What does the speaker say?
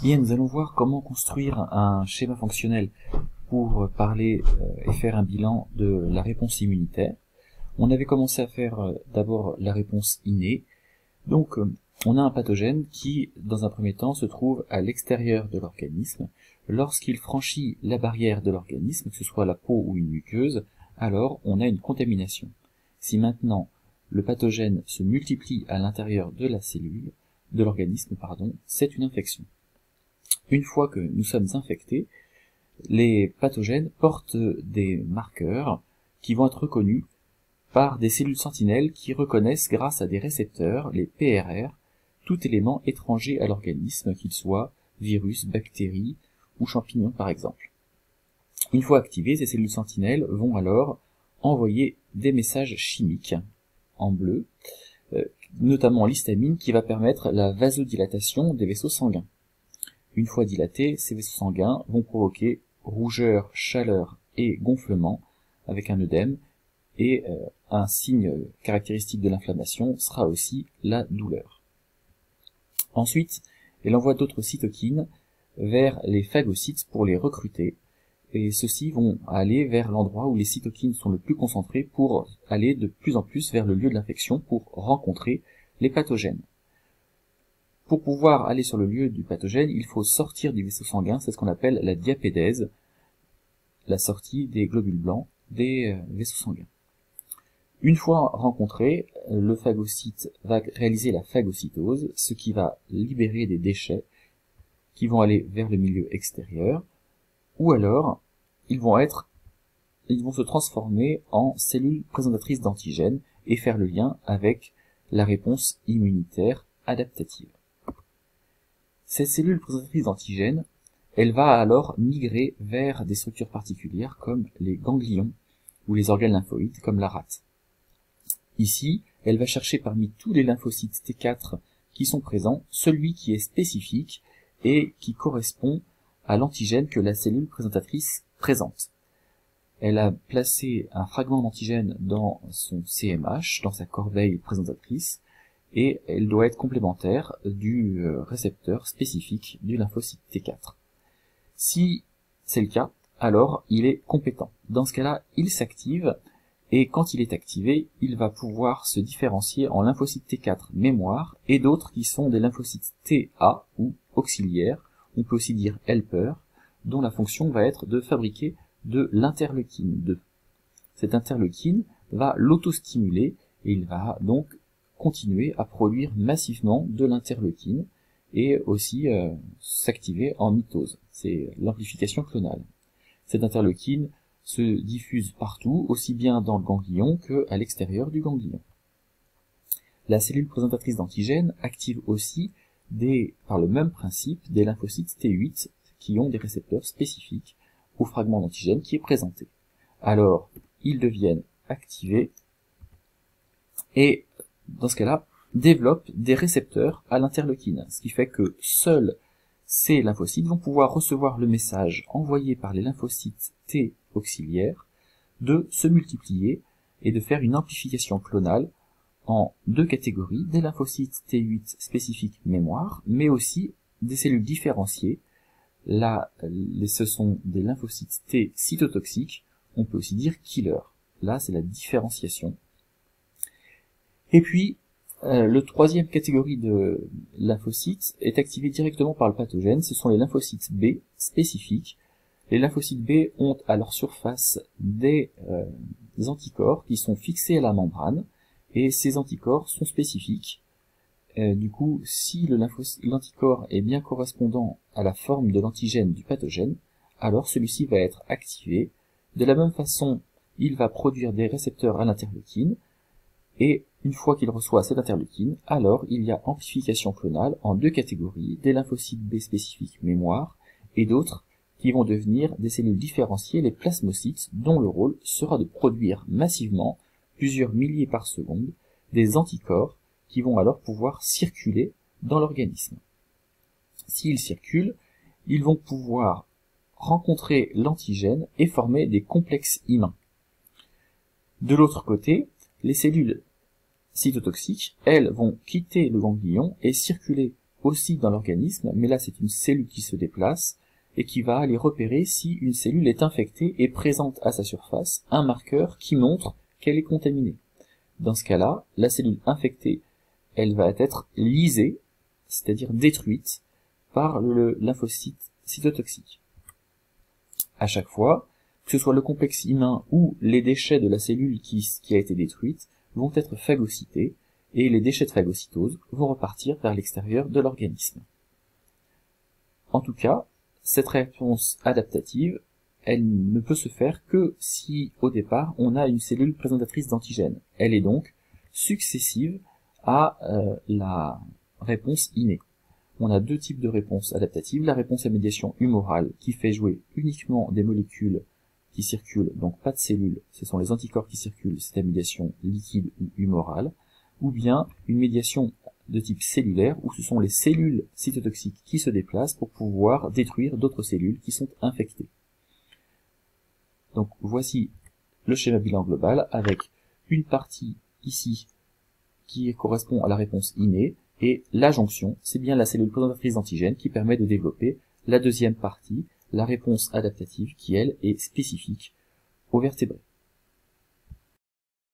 Bien, nous allons voir comment construire un schéma fonctionnel pour parler et faire un bilan de la réponse immunitaire. On avait commencé à faire d'abord la réponse innée. Donc, on a un pathogène qui, dans un premier temps, se trouve à l'extérieur de l'organisme. Lorsqu'il franchit la barrière de l'organisme, que ce soit la peau ou une muqueuse, alors on a une contamination. Si maintenant le pathogène se multiplie à l'intérieur de la cellule, de l'organisme, c'est une infection. Une fois que nous sommes infectés, les pathogènes portent des marqueurs qui vont être reconnus par des cellules sentinelles qui reconnaissent grâce à des récepteurs, les PRR, tout élément étranger à l'organisme, qu'il soit virus, bactérie ou champignon par exemple. Une fois activées, ces cellules sentinelles vont alors envoyer des messages chimiques en bleu, notamment l'histamine qui va permettre la vasodilatation des vaisseaux sanguins. Une fois dilatés, ces vaisseaux sanguins vont provoquer rougeur, chaleur et gonflement avec un œdème, et un signe caractéristique de l'inflammation sera aussi la douleur. Ensuite, elle envoie d'autres cytokines vers les phagocytes pour les recruter, et ceux-ci vont aller vers l'endroit où les cytokines sont le plus concentrées pour aller de plus en plus vers le lieu de l'infection pour rencontrer les pathogènes. Pour pouvoir aller sur le lieu du pathogène, il faut sortir du vaisseau sanguin, c'est ce qu'on appelle la diapédèse, la sortie des globules blancs des vaisseaux sanguins. Une fois rencontré, le phagocyte va réaliser la phagocytose, ce qui va libérer des déchets qui vont aller vers le milieu extérieur, ou alors ils vont se transformer en cellules présentatrices d'antigènes et faire le lien avec la réponse immunitaire adaptative. Cette cellule présentatrice d'antigènes, elle va alors migrer vers des structures particulières comme les ganglions ou les organes lymphoïdes comme la rate. Ici, elle va chercher parmi tous les lymphocytes T4 qui sont présents, celui qui est spécifique et qui correspond à l'antigène que la cellule présentatrice présente. Elle a placé un fragment d'antigène dans son CMH, dans sa corbeille présentatrice, et elle doit être complémentaire du récepteur spécifique du lymphocyte T4. Si c'est le cas, alors il est compétent. Dans ce cas-là, il s'active, et quand il est activé, il va pouvoir se différencier en lymphocytes T4 mémoire et d'autres qui sont des lymphocytes TA ou auxiliaires, on peut aussi dire helper, dont la fonction va être de fabriquer de l'interleukine 2. Cette interleukine va l'autostimuler et il va donc continuer à produire massivement de l'interleukine et aussi s'activer en mitose. C'est l'amplification clonale. Cette interleukine se diffuse partout, aussi bien dans le ganglion qu'à l'extérieur du ganglion. La cellule présentatrice d'antigènes active aussi par le même principe des lymphocytes T8 qui ont des récepteurs spécifiques au fragment d'antigène qui est présenté. Alors, ils deviennent activés et, dans ce cas-là, développent des récepteurs à l'interleukine, ce qui fait que seuls ces lymphocytes vont pouvoir recevoir le message envoyé par les lymphocytes T auxiliaires de se multiplier et de faire une amplification clonale en deux catégories, des lymphocytes T8 spécifiques mémoire, mais aussi des cellules différenciées. Là, ce sont des lymphocytes T cytotoxiques, on peut aussi dire killer. Là, c'est la différenciation. Et puis, le troisième catégorie de lymphocytes est activée directement par le pathogène, ce sont les lymphocytes B spécifiques. Les lymphocytes B ont à leur surface des anticorps qui sont fixés à la membrane, et ces anticorps sont spécifiques. Du coup, si l'anticorps est bien correspondant à la forme de l'antigène du pathogène, alors celui-ci va être activé. De la même façon, il va produire des récepteurs à l'interleukine, et une fois qu'il reçoit cette interleukine, alors il y a amplification clonale en deux catégories, des lymphocytes B spécifiques mémoire, et d'autres qui vont devenir des cellules différenciées, les plasmocytes, dont le rôle sera de produire massivement, plusieurs milliers par seconde, des anticorps qui vont alors pouvoir circuler dans l'organisme. S'ils circulent, ils vont pouvoir rencontrer l'antigène et former des complexes immuns. De l'autre côté, les cellules cytotoxiques, elles, vont quitter le ganglion et circuler aussi dans l'organisme, mais là c'est une cellule qui se déplace et qui va aller repérer si une cellule est infectée et présente à sa surface un marqueur qui montre qu'elle est contaminée. Dans ce cas-là, la cellule infectée, elle va être lysée, c'est-à-dire détruite, par le lymphocyte cytotoxique. À chaque fois, que ce soit le complexe humain ou les déchets de la cellule qui a été détruite, vont être phagocytés, et les déchets de phagocytose vont repartir vers l'extérieur de l'organisme. En tout cas, cette réponse adaptative, elle ne peut se faire que si, au départ, on a une cellule présentatrice d'antigènes. Elle est donc successive à la réponse innée. On a deux types de réponses adaptatives. La réponse à médiation humorale, qui fait jouer uniquement des molécules qui circulent, donc pas de cellules, ce sont les anticorps qui circulent, c'est la médiation liquide ou humorale, ou bien une médiation de type cellulaire, où ce sont les cellules cytotoxiques qui se déplacent pour pouvoir détruire d'autres cellules qui sont infectées. Donc voici le schéma bilan global avec une partie ici qui correspond à la réponse innée, et la jonction, c'est bien la cellule présentatrice d'antigènes qui permet de développer la deuxième partie, la réponse adaptative, qui elle est spécifique aux vertébrés.